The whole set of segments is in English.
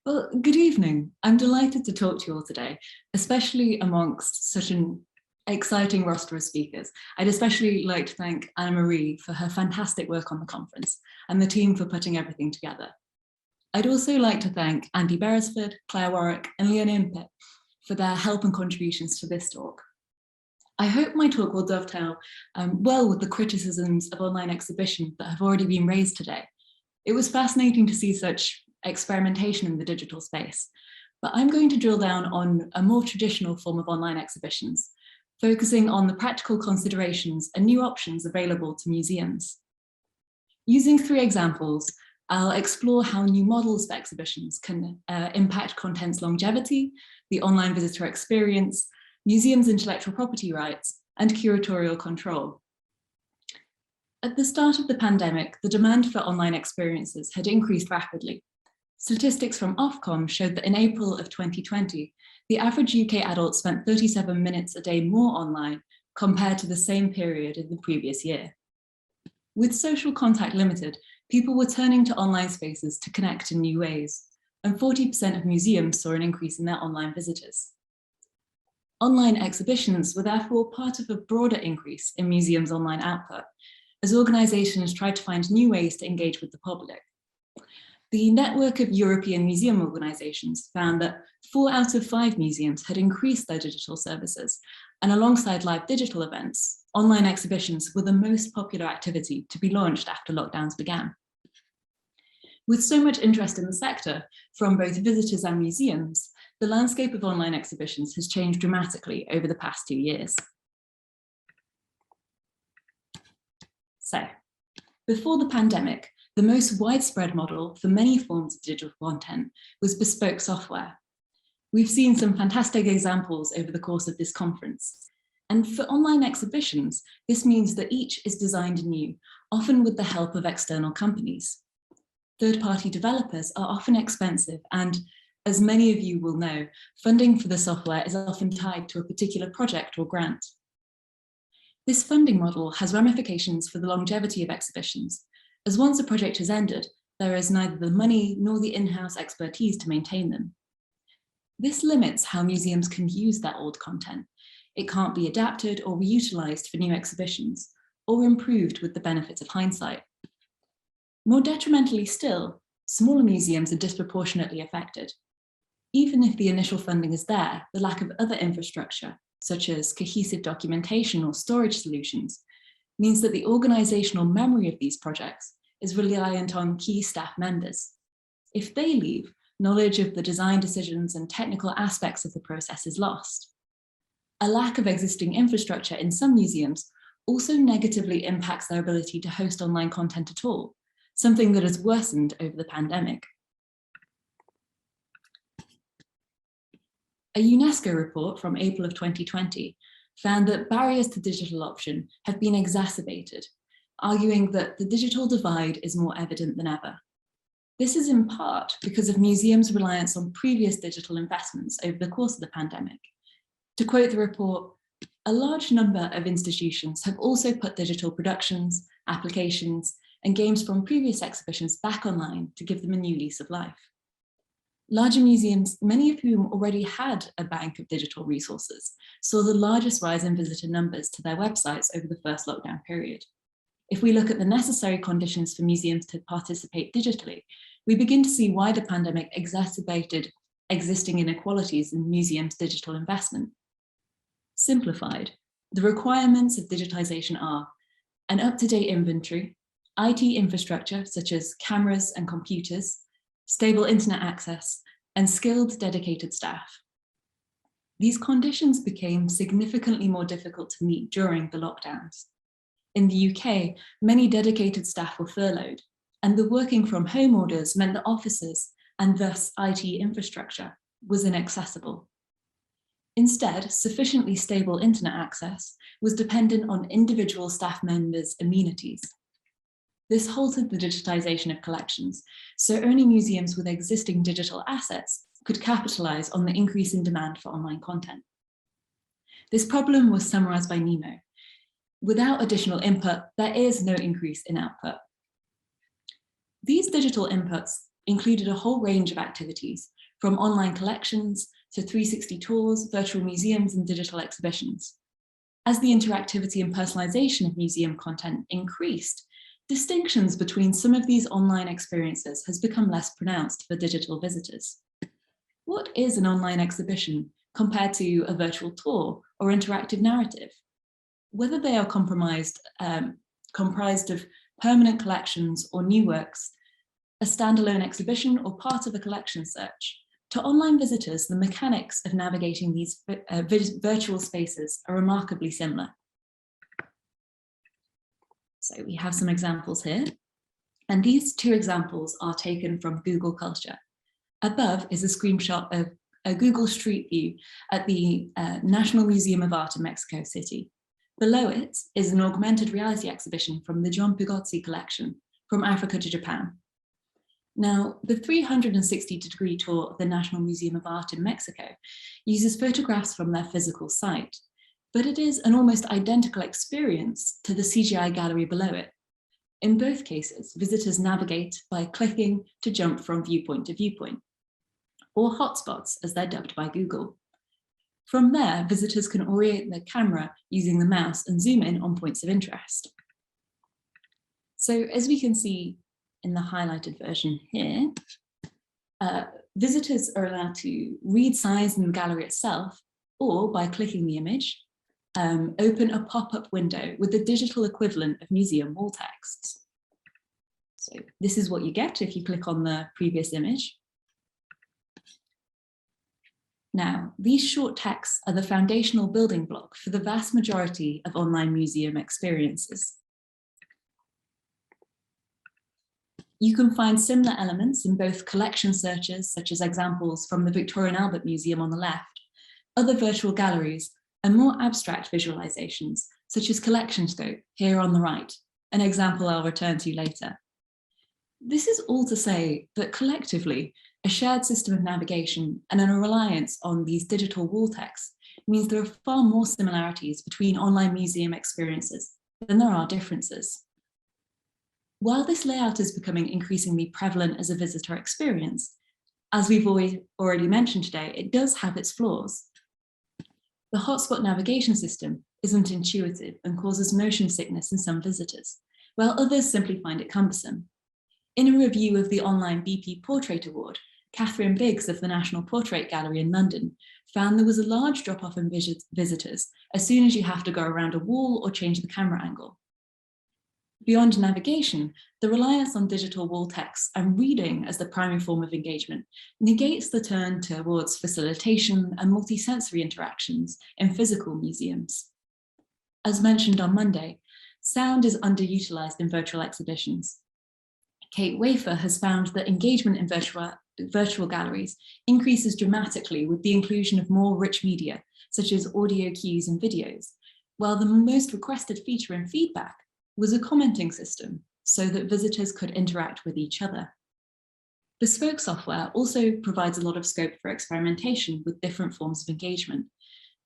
Well, good evening. I'm delighted to talk to you all today, especially amongst such an exciting roster of speakers. I'd especially like to thank Anna-Marie for her fantastic work on the conference and the team for putting everything together. I'd also like to thank Andy Beresford, Claire Warwick and Leon Impet for their help and contributions to this talk. I hope my talk will dovetail well with the criticisms of online exhibition that have already been raised today. It was fascinating to see such experimentation in the digital space, but I'm going to drill down on a more traditional form of online exhibitions, focusing on the practical considerations and new options available to museums. Using 3 examples, I'll explore how new models for exhibitions can impact content's longevity, the online visitor experience, museums' intellectual property rights, and curatorial control. At the start of the pandemic, the demand for online experiences had increased rapidly. Statistics from Ofcom showed that in April of 2020, the average UK adult spent 37 minutes a day more online compared to the same period in the previous year. With social contact limited, people were turning to online spaces to connect in new ways, and 40% of museums saw an increase in their online visitors. Online exhibitions were therefore part of a broader increase in museums' online output, as organisations tried to find new ways to engage with the public. The network of European museum organisations found that 4 out of 5 museums had increased their digital services, and alongside live digital events, online exhibitions were the most popular activity to be launched after lockdowns began. With so much interest in the sector from both visitors and museums, the landscape of online exhibitions has changed dramatically over the past 2 years. So, before the pandemic, the most widespread model for many forms of digital content was bespoke software. We've seen some fantastic examples over the course of this conference. And for online exhibitions, this means that each is designed anew, often with the help of external companies. Third-party developers are often expensive and, as many of you will know, funding for the software is often tied to a particular project or grant. This funding model has ramifications for the longevity of exhibitions, as once a project has ended, there is neither the money nor the in-house expertise to maintain them. This limits how museums can use their old content. It can't be adapted or reutilised for new exhibitions, or improved with the benefits of hindsight. More detrimentally still, smaller museums are disproportionately affected. Even if the initial funding is there, the lack of other infrastructure, such as cohesive documentation or storage solutions, means that the organisational memory of these projects is reliant on key staff members. If they leave, knowledge of the design decisions and technical aspects of the process is lost. A lack of existing infrastructure in some museums also negatively impacts their ability to host online content at all, something that has worsened over the pandemic. A UNESCO report from April of 2020 found that barriers to digital option have been exacerbated, arguing that the digital divide is more evident than ever. This is in part because of museums' reliance on previous digital investments over the course of the pandemic. To quote the report, a large number of institutions have also put digital productions, applications, and games from previous exhibitions back online to give them a new lease of life. Larger museums, many of whom already had a bank of digital resources, saw the largest rise in visitor numbers to their websites over the first lockdown period. If we look at the necessary conditions for museums to participate digitally, we begin to see why the pandemic exacerbated existing inequalities in museums' digital investment. Simplified, the requirements of digitization are an up-to-date inventory, IT infrastructure such as cameras and computers, stable internet access, and skilled dedicated staff. These conditions became significantly more difficult to meet during the lockdowns. In the UK, many dedicated staff were furloughed, and the working from home orders meant that offices, and thus IT infrastructure, was inaccessible. Instead, sufficiently stable internet access was dependent on individual staff members' amenities. This halted the digitization of collections, so only museums with existing digital assets could capitalize on the increase in demand for online content. This problem was summarized by Nemo. Without additional input, there is no increase in output. These digital inputs included a whole range of activities, from online collections to 360 tours, virtual museums, and digital exhibitions. As the interactivity and personalization of museum content increased, distinctions between some of these online experiences has become less pronounced for digital visitors. What is an online exhibition compared to a virtual tour or interactive narrative? Whether they are comprised of permanent collections or new works, a standalone exhibition or part of a collection search, to online visitors, the mechanics of navigating these virtual spaces are remarkably similar. So we have some examples here, and these two examples are taken from Google Culture. Above is a screenshot of a Google Street View at the National Museum of Art in Mexico City. Below it is an augmented reality exhibition from the John Pugozzi collection, From Africa to Japan. Now, the 360-degree tour of the National Museum of Art in Mexico uses photographs from their physical site, but it is an almost identical experience to the CGI gallery below it. In both cases, visitors navigate by clicking to jump from viewpoint to viewpoint, or hotspots as they're dubbed by Google. From there, visitors can orient their camera using the mouse and zoom in on points of interest. So as we can see in the highlighted version here, visitors are allowed to read signs in the gallery itself, or by clicking the image, open a pop-up window with the digital equivalent of museum wall texts. So this is what you get if you click on the previous image. Now, these short texts are the foundational building block for the vast majority of online museum experiences. You can find similar elements in both collection searches, such as examples from the Victoria and Albert Museum on the left, other virtual galleries, and more abstract visualizations, such as collection scope here on the right, an example I'll return to later. This is all to say that collectively, a shared system of navigation and a reliance on these digital wall texts means there are far more similarities between online museum experiences than there are differences. While this layout is becoming increasingly prevalent as a visitor experience, as we've already mentioned today, it does have its flaws. The hotspot navigation system isn't intuitive and causes motion sickness in some visitors, while others simply find it cumbersome. In a review of the online BP Portrait Award, Catherine Biggs of the National Portrait Gallery in London found there was a large drop-off in visitors as soon as you have to go around a wall or change the camera angle. Beyond navigation, the reliance on digital wall text and reading as the primary form of engagement negates the turn towards facilitation and multisensory interactions in physical museums. As mentioned on Monday, sound is underutilized in virtual exhibitions. Kate Wafer has found that engagement in virtual galleries increases dramatically with the inclusion of more rich media, such as audio cues and videos, while the most requested feature in feedback was a commenting system so that visitors could interact with each other. Bespoke software also provides a lot of scope for experimentation with different forms of engagement,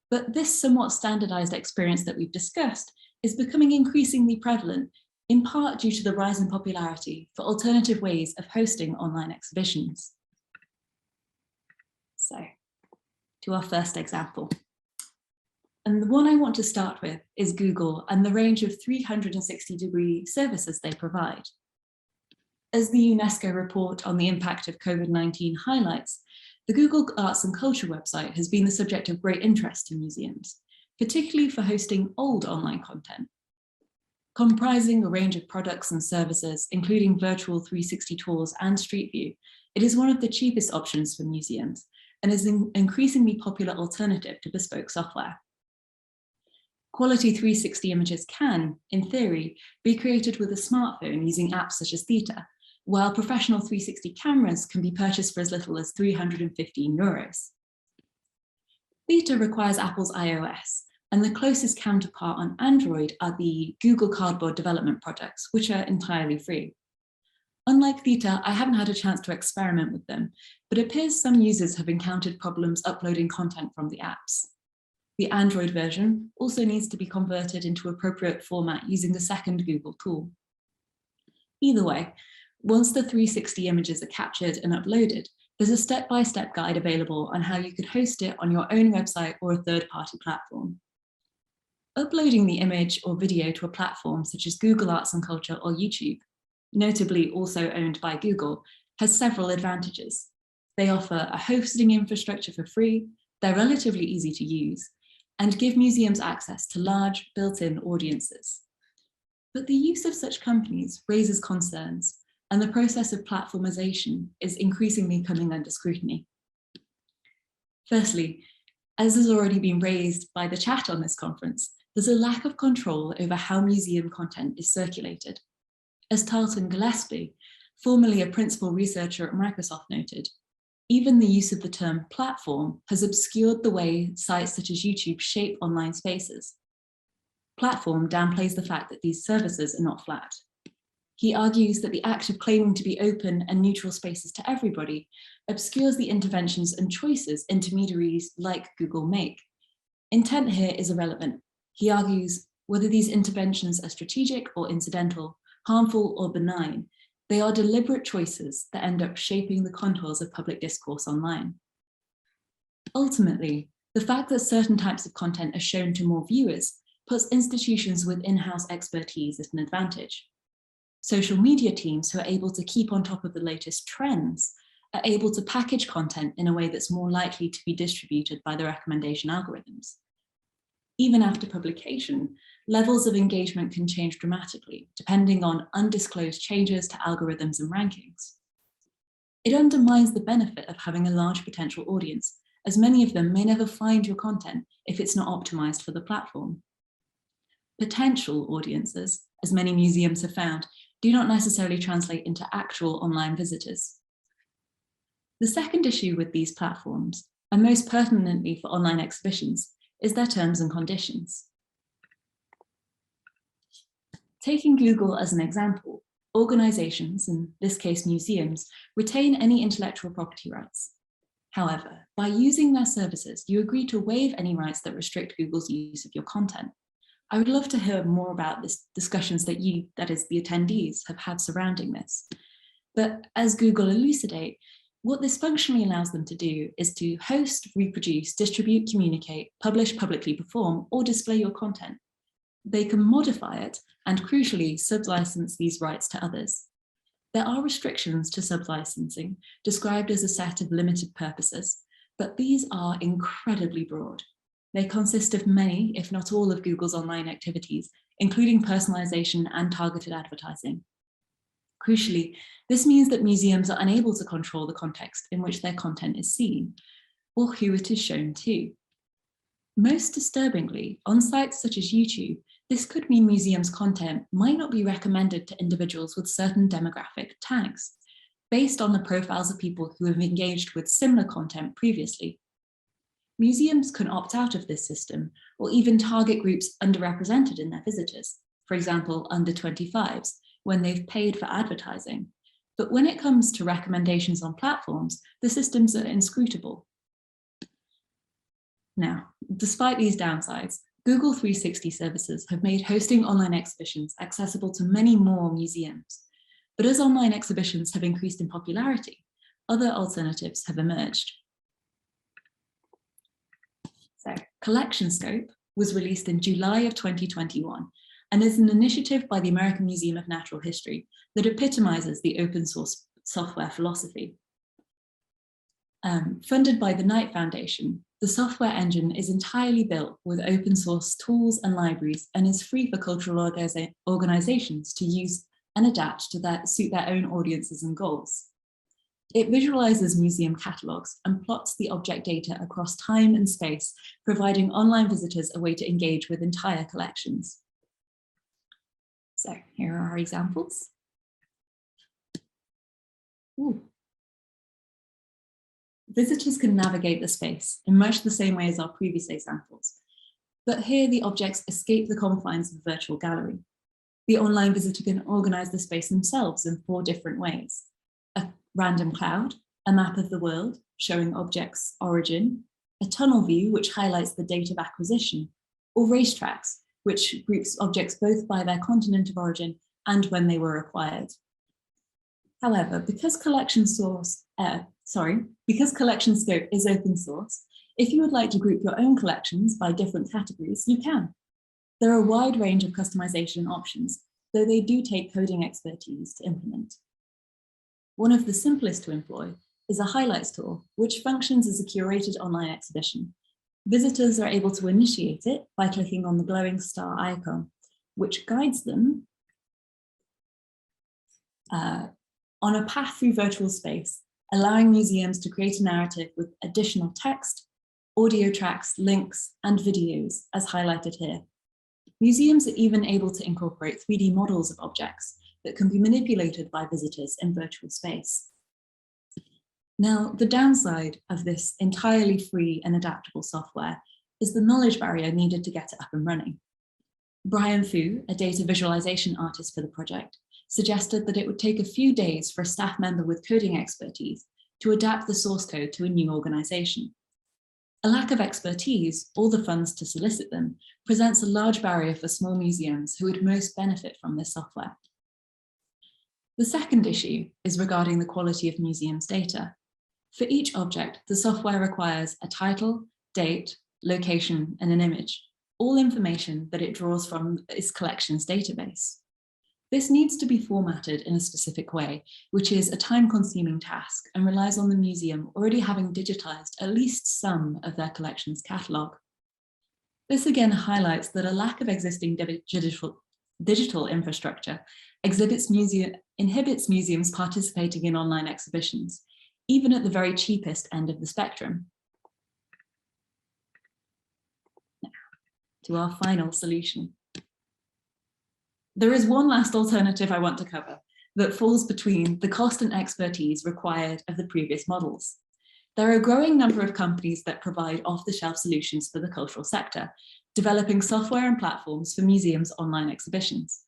but this somewhat standardized experience that we've discussed is becoming increasingly prevalent, in part due to the rise in popularity for alternative ways of hosting online exhibitions. So, to our first example. And the one I want to start with is Google and the range of 360-degree services they provide. As the UNESCO report on the impact of COVID-19 highlights, the Google Arts and Culture website has been the subject of great interest in museums, particularly for hosting old online content. Comprising a range of products and services, including virtual 360 tours and Street View, it is one of the cheapest options for museums and is an increasingly popular alternative to bespoke software. Quality 360 images can, in theory, be created with a smartphone using apps such as Theta, while professional 360 cameras can be purchased for as little as €315. Theta requires Apple's iOS, and the closest counterpart on Android are the Google Cardboard development products, which are entirely free. Unlike Theta, I haven't had a chance to experiment with them, but it appears some users have encountered problems uploading content from the apps. The Android version also needs to be converted into appropriate format using the second Google tool. Either way, Once the 360 images are captured and uploaded, there's a step-by-step guide available on how you could host it on your own website or a third-party platform. Uploading the image or video to a platform such as Google Arts and Culture or YouTube, notably also owned by Google, has several advantages. They offer a hosting infrastructure for free, they're relatively easy to use, and give museums access to large built-in audiences. But the use of such companies raises concerns, and the process of platformization is increasingly coming under scrutiny. Firstly, as has already been raised by the chat on this conference, there's a lack of control over how museum content is circulated. As Tarleton Gillespie, formerly a principal researcher at Microsoft, noted, even the use of the term platform has obscured the way sites such as YouTube shape online spaces. Platform downplays the fact that these services are not flat. He argues that the act of claiming to be open and neutral spaces to everybody obscures the interventions and choices intermediaries like Google make. Intent here is irrelevant. He argues whether these interventions are strategic or incidental, harmful or benign, they are deliberate choices that end up shaping the contours of public discourse online. Ultimately, the fact that certain types of content are shown to more viewers puts institutions with in-house expertise at an advantage. Social media teams who are able to keep on top of the latest trends are able to package content in a way that's more likely to be distributed by the recommendation algorithms. Even after publication, levels of engagement can change dramatically, depending on undisclosed changes to algorithms and rankings. It undermines the benefit of having a large potential audience, as many of them may never find your content if it's not optimized for the platform. Potential audiences, as many museums have found, do not necessarily translate into actual online visitors. The second issue with these platforms, and most pertinently for online exhibitions, is their terms and conditions. Taking Google as an example, organizations, in this case museums, retain any intellectual property rights. However, by using their services, you agree to waive any rights that restrict Google's use of your content. I would love to hear more about this discussions that you, that is the attendees, have had surrounding this. But as Google elucidate, what this functionally allows them to do is to host, reproduce, distribute, communicate, publish, publicly perform, or display your content. They can modify it and crucially sublicense these rights to others. There are restrictions to sublicensing described as a set of limited purposes, but these are incredibly broad. They consist of many, if not all, of Google's online activities, including personalization and targeted advertising. Crucially, this means that museums are unable to control the context in which their content is seen, or who it is shown to. Most disturbingly, on sites such as YouTube, this could mean museums' content might not be recommended to individuals with certain demographic tags, based on the profiles of people who have engaged with similar content previously. Museums can opt out of this system, or even target groups underrepresented in their visitors, for example, under 25s, when they've paid for advertising. But when it comes to recommendations on platforms, the systems are inscrutable. Now, despite these downsides, Google 360 services have made hosting online exhibitions accessible to many more museums. But as online exhibitions have increased in popularity, other alternatives have emerged. So, Collection Scope was released in July of 2021 and is an initiative by the American Museum of Natural History that epitomizes the open source software philosophy. Funded by the Knight Foundation, the software engine is entirely built with open source tools and libraries and is free for cultural organizations to use and adapt to suit their own audiences and goals. It visualizes museum catalogs and plots the object data across time and space, providing online visitors a way to engage with entire collections. So here are our examples. Ooh. Visitors can navigate the space in much the same way as our previous examples, but here the objects escape the confines of the virtual gallery. The online visitor can organize the space themselves in 4 different ways: a random cloud, a map of the world showing objects' origin, a tunnel view which highlights the date of acquisition, or racetracks, which groups objects both by their continent of origin and when they were acquired. However, because collection scope is open source, if you would like to group your own collections by different categories, you can. There are a wide range of customization options, though they do take coding expertise to implement. One of the simplest to employ is a highlights tool, which functions as a curated online exhibition. Visitors are able to initiate it by clicking on the glowing star icon, which guides them on a path through virtual space, allowing museums to create a narrative with additional text, audio tracks, links, and videos, as highlighted here. Museums are even able to incorporate 3D models of objects that can be manipulated by visitors in virtual space. Now, the downside of this entirely free and adaptable software is the knowledge barrier needed to get it up and running. Brian Fu, a data visualization artist for the project, suggested that it would take a few days for a staff member with coding expertise to adapt the source code to a new organization. A lack of expertise, or the funds to solicit them, presents a large barrier for small museums who would most benefit from this software. The second issue is regarding the quality of museums' data. For each object, the software requires a title, date, location, and an image, all information that it draws from its collections database. This needs to be formatted in a specific way, which is a time-consuming task and relies on the museum already having digitized at least some of their collection's catalogue. This again highlights that a lack of existing digital infrastructure inhibits museums participating in online exhibitions, even at the very cheapest end of the spectrum. Now, to our final solution. There is one last alternative I want to cover that falls between the cost and expertise required of the previous models. There are a growing number of companies that provide off-the-shelf solutions for the cultural sector, developing software and platforms for museums' online exhibitions.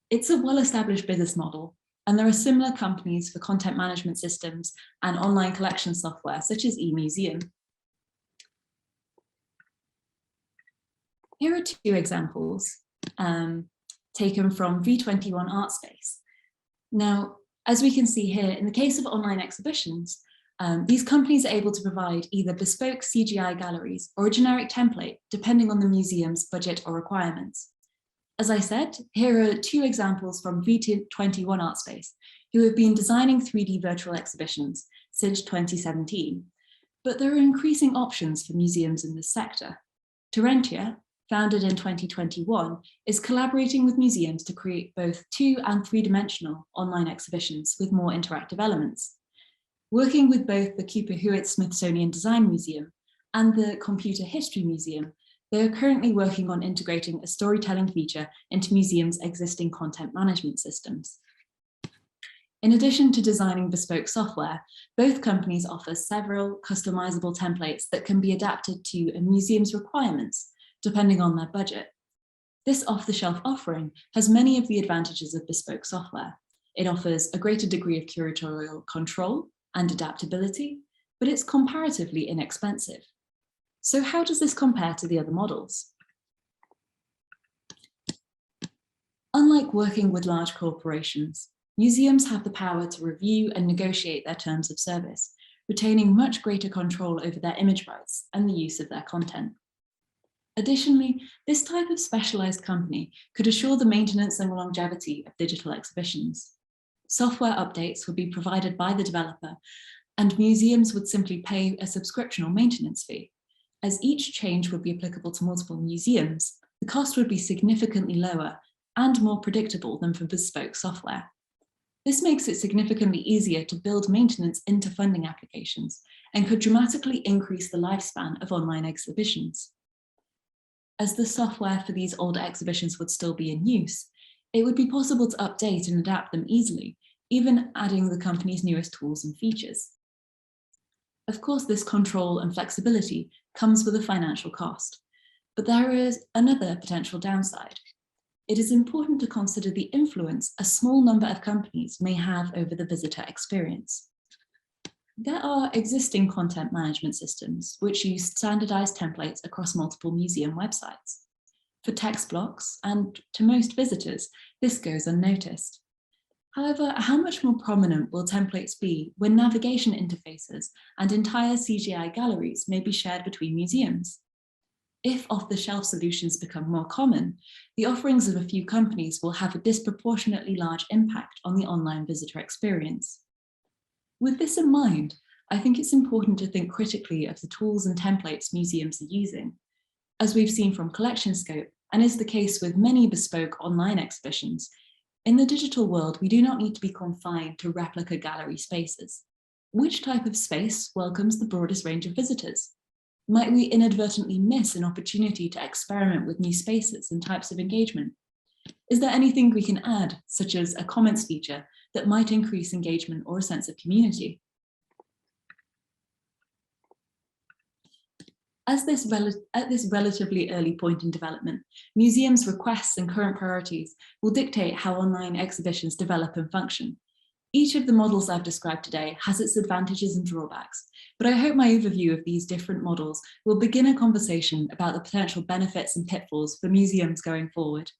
It's a well-established business model, and there are similar companies for content management systems and online collection software, such as eMuseum. Here are two examples taken from V21 ArtSpace. Now, as we can see here, in the case of online exhibitions, these companies are able to provide either bespoke CGI galleries or a generic template, depending on the museum's budget or requirements. As I said, here are two examples from V21 ArtSpace, who have been designing 3D virtual exhibitions since 2017. But there are increasing options for museums in this sector. Terentia, founded in 2021, is collaborating with museums to create both 2- and 3-dimensional online exhibitions with more interactive elements. Working with both the Cooper Hewitt Smithsonian Design Museum and the Computer History Museum, they are currently working on integrating a storytelling feature into museums' existing content management systems. In addition to designing bespoke software, both companies offer several customizable templates that can be adapted to a museum's requirements, depending on their budget. This off-the-shelf offering has many of the advantages of bespoke software. It offers a greater degree of curatorial control and adaptability, but it's comparatively inexpensive. So how does this compare to the other models? Unlike working with large corporations, museums have the power to review and negotiate their terms of service, retaining much greater control over their image rights and the use of their content. Additionally, this type of specialized company could assure the maintenance and longevity of digital exhibitions. Software updates would be provided by the developer, and museums would simply pay a subscription or maintenance fee. As each change would be applicable to multiple museums, the cost would be significantly lower and more predictable than for bespoke software. This makes it significantly easier to build maintenance into funding applications and could dramatically increase the lifespan of online exhibitions. As the software for these older exhibitions would still be in use, it would be possible to update and adapt them easily, even adding the company's newest tools and features. Of course, this control and flexibility comes with a financial cost, but there is another potential downside. It is important to consider the influence a small number of companies may have over the visitor experience. There are existing content management systems which use standardized templates across multiple museum websites. For text blocks, and to most visitors, this goes unnoticed. However, how much more prominent will templates be when navigation interfaces and entire CGI galleries may be shared between museums? If off-the-shelf solutions become more common, the offerings of a few companies will have a disproportionately large impact on the online visitor experience. With this in mind, I think it's important to think critically of the tools and templates museums are using. As we've seen from Collection Scope, and is the case with many bespoke online exhibitions, in the digital world, we do not need to be confined to replica gallery spaces. Which type of space welcomes the broadest range of visitors? Might we inadvertently miss an opportunity to experiment with new spaces and types of engagement? Is there anything we can add, such as a comments feature, that might increase engagement or a sense of community? At this relatively early point in development, museums' requests and current priorities will dictate how online exhibitions develop and function. Each of the models I've described today has its advantages and drawbacks, but I hope my overview of these different models will begin a conversation about the potential benefits and pitfalls for museums going forward.